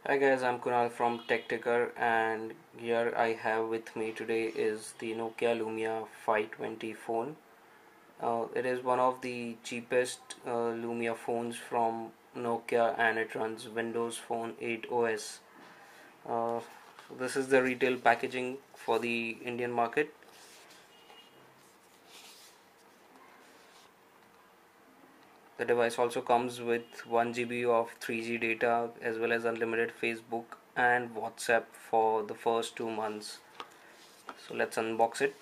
Hi guys, I'm Kunal from TechTicker, and here I have with me today is the Nokia Lumia 520 phone. It is one of the cheapest Lumia phones from Nokia, and it runs Windows Phone 8 OS. Uh, this is the retail packaging for the Indian market. The device also comes with 1 GB of 3G data as well as unlimited Facebook and WhatsApp for the first 2 months. So let's unbox it.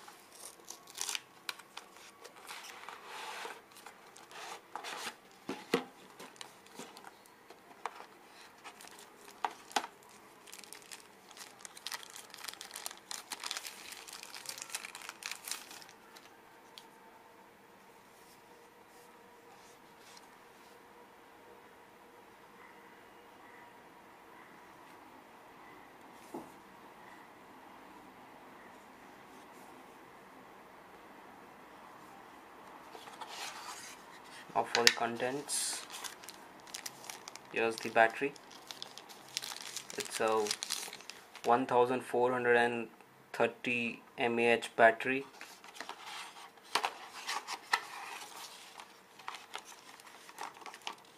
Now for the contents, here's the battery. It's a 1430 mAh battery.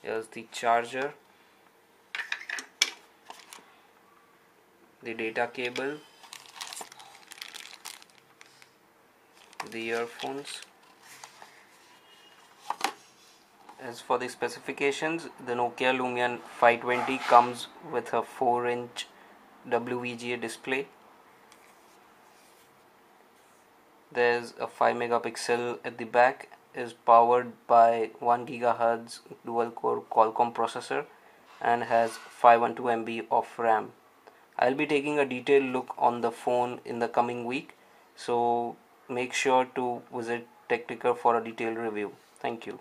Here's the charger, the data cable, the earphones. As for the specifications, the Nokia Lumia 520 comes with a 4-inch WVGA display. There's a 5 megapixel at the back, is powered by 1 GHz dual core Qualcomm processor and has 512 MB of RAM. I'll be taking a detailed look on the phone in the coming week, so make sure to visit TechTicker for a detailed review. Thank you.